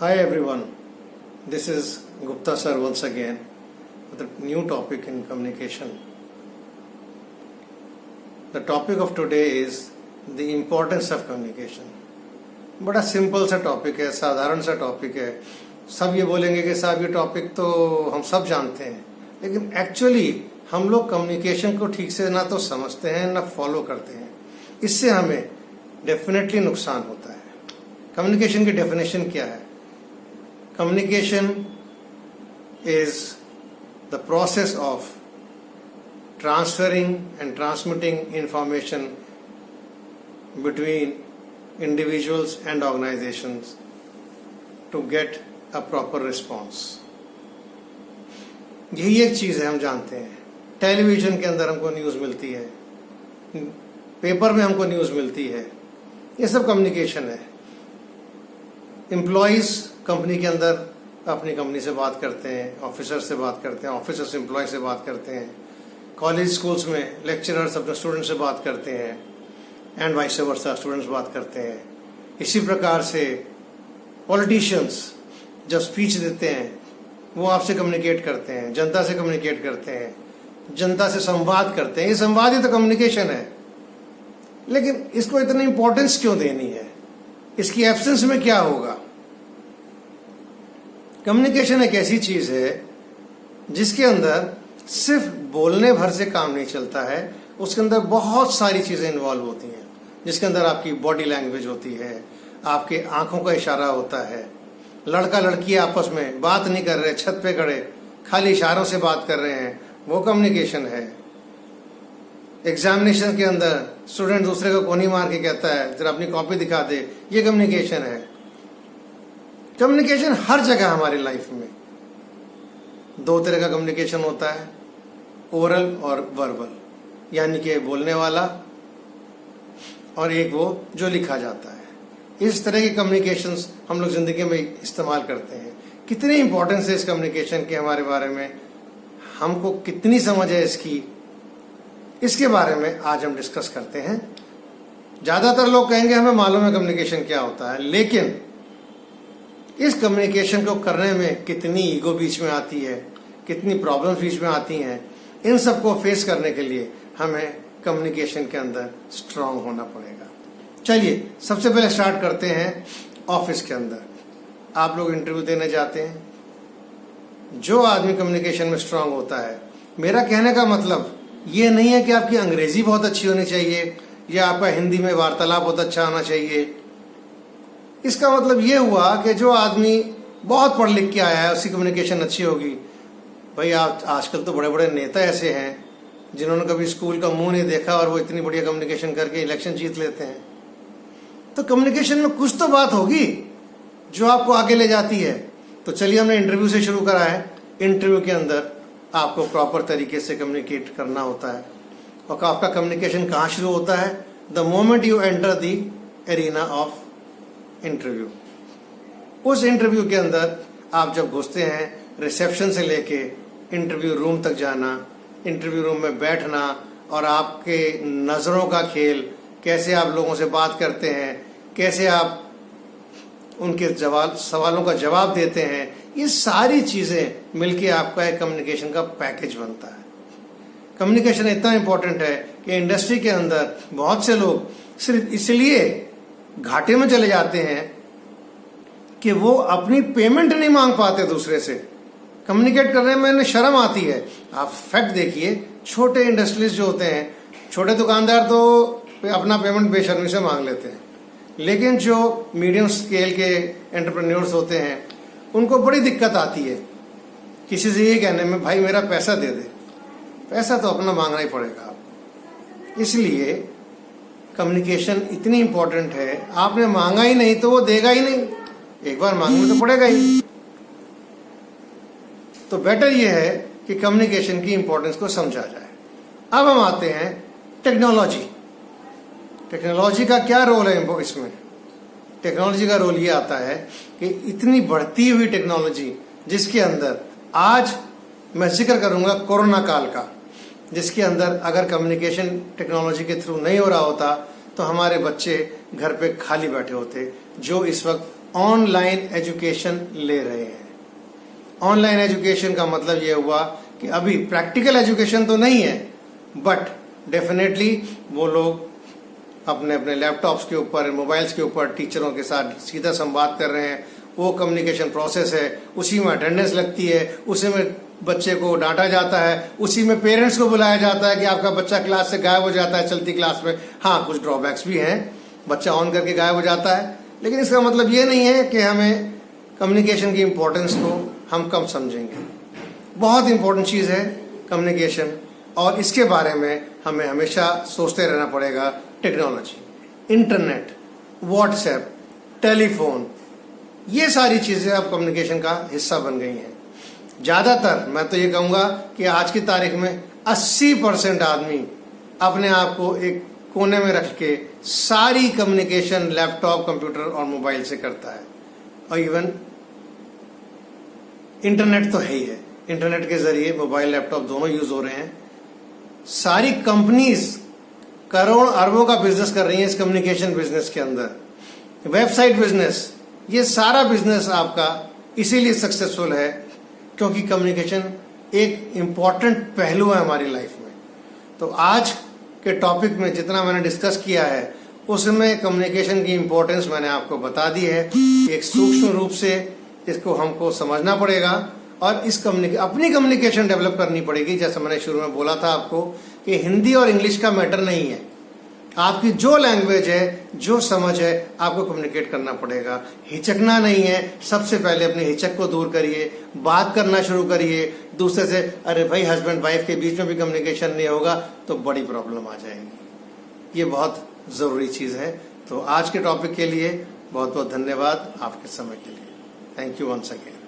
Hi everyone, this is Gupta sir once again with a new topic in communication. The topic of today is the importance of communication. बड़ा simple सा topic है, साधारण सा topic है. सब ये बोलेंगे कि साहब ये टॉपिक तो हम सब जानते हैं, लेकिन एक्चुअली हम लोग कम्युनिकेशन को ठीक से ना तो समझते हैं ना फॉलो करते हैं. इससे हमें डेफिनेटली नुकसान होता है. कम्युनिकेशन की डेफिनेशन क्या है? Communication is the process of transferring and transmitting information between individuals and organizations to get a proper response. यही एक चीज़ है, हम जानते हैं. टेलीविज़न के अंदर हमको न्यूज़ मिलती है, पेपर में हमको न्यूज़ मिलती है, ये सब कम्युनिकेशन है. एम्प्लॉयज़ कंपनी के अंदर अपनी कंपनी से बात करते हैं, ऑफिसर से बात करते हैं, ऑफिसर्स एम्प्लॉय से बात करते हैं, कॉलेज स्कूल्स में लेक्चरर्स अपने स्टूडेंट से बात करते हैं, एंड वाइस वर्सा स्टूडेंट्स बात करते हैं. इसी प्रकार से पॉलिटिशियंस जब स्पीच देते हैं वो आपसे कम्युनिकेट करते हैं, जनता से कम्युनिकेट करते हैं, जनता से संवाद करते हैं. ये संवाद ही तो कम्युनिकेशन है. लेकिन इसको इतनी इंपॉर्टेंस क्यों देनी है? इसकी एब्सेंस में क्या होगा? कम्युनिकेशन एक ऐसी चीज है जिसके अंदर सिर्फ बोलने भर से काम नहीं चलता है. उसके अंदर बहुत सारी चीजें इन्वॉल्व होती हैं, जिसके अंदर आपकी बॉडी लैंग्वेज होती है, आपके आंखों का इशारा होता है. लड़का लड़की आपस में बात नहीं कर रहे, छत पे खड़े खाली इशारों से बात कर रहे हैं, वो कम्युनिकेशन है. एग्जामिनेशन के अंदर स्टूडेंट दूसरे को कोनी मार के कहता है जरा अपनी कॉपी दिखा दे, ये कम्युनिकेशन है. कम्युनिकेशन हर जगह हमारी लाइफ में. दो तरह का कम्युनिकेशन होता है, ओरल और वर्बल, यानी कि बोलने वाला, और एक वो जो लिखा जाता है. इस तरह के कम्युनिकेशंस हम लोग जिंदगी में इस्तेमाल करते हैं. कितनी इंपॉर्टेंस है इस कम्युनिकेशन के हमारे बारे में, हमको कितनी समझ है इसकी, इसके बारे में आज हम डिस्कस करते हैं. ज्यादातर लोग कहेंगे हमें मालूम है कम्युनिकेशन क्या होता है, लेकिन इस कम्युनिकेशन को करने में कितनी ईगो बीच में आती है, कितनी प्रॉब्लम्स बीच में आती हैं. इन सबको फेस करने के लिए हमें कम्युनिकेशन के अंदर स्ट्रांग होना पड़ेगा. चलिए सबसे पहले स्टार्ट करते हैं ऑफिस के अंदर. आप लोग इंटरव्यू देने जाते हैं. जो आदमी कम्युनिकेशन में स्ट्रांग होता है, मेरा कहने का मतलब ये नहीं है कि आपकी अंग्रेजी बहुत अच्छी होनी चाहिए या आपका हिंदी में वार्तालाप बहुत अच्छा आना चाहिए. इसका मतलब ये हुआ कि जो आदमी बहुत पढ़ लिख के आया है उसकी कम्युनिकेशन अच्छी होगी. भाई आप आजकल तो बड़े बड़े नेता ऐसे हैं जिन्होंने कभी स्कूल का मुंह नहीं देखा और वो इतनी बढ़िया कम्युनिकेशन करके इलेक्शन जीत लेते हैं. तो कम्युनिकेशन में कुछ तो बात होगी जो आपको आगे ले जाती है. तो चलिए हमने इंटरव्यू से शुरू करा है. इंटरव्यू के अंदर आपको प्रॉपर तरीके से कम्युनिकेट करना होता है. और आपका कम्युनिकेशन कहाँ शुरू होता है? The moment you enter the arena of interview. उस इंटरव्यू के अंदर आप जब घुसते हैं, रिसेप्शन से लेके इंटरव्यू रूम तक जाना, इंटरव्यू रूम में बैठना, और आपके नज़रों का खेल, कैसे आप लोगों से बात करते हैं, कैसे आप उनके सवालों का जवाब देते हैं, ये सारी चीज़ें मिलके आपका एक कम्युनिकेशन का पैकेज बनता है. कम्युनिकेशन इतना इम्पोर्टेंट है कि इंडस्ट्री के अंदर बहुत से लोग सिर्फ इसलिए घाटे में चले जाते हैं कि वो अपनी पेमेंट नहीं मांग पाते दूसरे से. कम्युनिकेट करने में उन्हें शर्म आती है. आप फैक्ट देखिए, छोटे इंडस्ट्रीज जो होते हैं, छोटे दुकानदार तो अपना पेमेंट बेशर्मी से मांग लेते हैं, लेकिन जो मीडियम स्केल के एंटरप्रेन्योर्स होते हैं उनको बड़ी दिक्कत आती है किसी से ये कहने में, भाई मेरा पैसा दे दे. पैसा तो अपना मांगना ही पड़ेगा आपको. इसलिए कम्युनिकेशन इतनी इंपॉर्टेंट है. आपने मांगा ही नहीं तो वो देगा ही नहीं, एक बार मांगना तो पड़ेगा ही. तो बेटर ये है कि कम्युनिकेशन की इंपॉर्टेंस को समझा जाए. अब हम आते हैं टेक्नोलॉजी. टेक्नोलॉजी का क्या रोल है इसमें? टेक्नोलॉजी का रोल ये आता है कि इतनी बढ़ती हुई टेक्नोलॉजी, जिसके अंदर आज मैं जिक्र करूंगा कोरोना काल का, जिसके अंदर अगर कम्युनिकेशन टेक्नोलॉजी के थ्रू नहीं हो रहा होता तो हमारे बच्चे घर पे खाली बैठे होते, जो इस वक्त ऑनलाइन एजुकेशन ले रहे हैं। ऑनलाइन एजुकेशन का मतलब ये हुआ कि अभी प्रैक्टिकल एजुकेशन तो नहीं है, बट डेफिनेटली वो लोग अपने अपने लैपटॉप्स के ऊपर, मोबाइल्स के ऊपर टीचरों के साथ सीधा संवाद कर रहे हैं। वो कम्युनिकेशन प्रोसेस है, उसी में अटेंडेंस लगती है, उसी में बच्चे को डांटा जाता है, उसी में पेरेंट्स को बुलाया जाता है कि आपका बच्चा क्लास से गायब हो जाता है चलती क्लास में। हाँ, कुछ ड्रॉबैक्स भी हैं, बच्चा ऑन करके गायब हो जाता है, लेकिन इसका मतलब ये नहीं है कि हमें कम्युनिकेशन की इम्पोर्टेंस को हम कम समझेंगे। बहुत इंपॉर्टेंट चीज़ है कम्युनिकेशन, और इसके बारे में हमें हमेशा सोचते रहना पड़ेगा। टेक्नोलॉजी, इंटरनेट, व्हाट्सएप, टेलीफोन, ये सारी चीज़ें अब कम्युनिकेशन का हिस्सा बन गई हैं। ज़्यादातर मैं तो ये कहूँगा कि आज की तारीख में 80% आदमी अपने आप को एक कोने में रख के सारी कम्युनिकेशन लैपटॉप, कंप्यूटर और मोबाइल से करता है। और इवन इंटरनेट तो है ही है, इंटरनेट के जरिए मोबाइल, लैपटॉप दोनों यूज हो रहे हैं। सारी कंपनीज करोड़ अरबों का बिजनेस कर रही हैं इस कम्युनिकेशन बिजनेस के अंदर। वेबसाइट बिजनेस, ये सारा बिजनेस आपका इसीलिए सक्सेसफुल है क्योंकि कम्युनिकेशन एक इम्पॉर्टेंट पहलू है हमारी लाइफ में। तो आज के टॉपिक में जितना मैंने डिस्कस किया है उसमें कम्युनिकेशन की इम्पोर्टेंस मैंने आपको बता दी है। एक सूक्ष्म रूप से इसको हमको समझना पड़ेगा और इस अपनी कम्युनिकेशन डेवलप करनी पड़ेगी। जैसे मैंने शुरू में बोला था आपको कि हिंदी और इंग्लिश का मैटर नहीं है, आपकी जो लैंग्वेज है, जो समझ है, आपको कम्युनिकेट करना पड़ेगा। हिचकना नहीं है, सबसे पहले अपने हिचक को दूर करिए, बात करना शुरू करिए दूसरे से। अरे भाई, हस्बैंड वाइफ के बीच में भी कम्युनिकेशन नहीं होगा तो बड़ी प्रॉब्लम आ जाएगी। ये बहुत ज़रूरी चीज़ है। तो आज के टॉपिक के लिए बहुत बहुत धन्यवाद आपके समय के लिए। Thank you once again.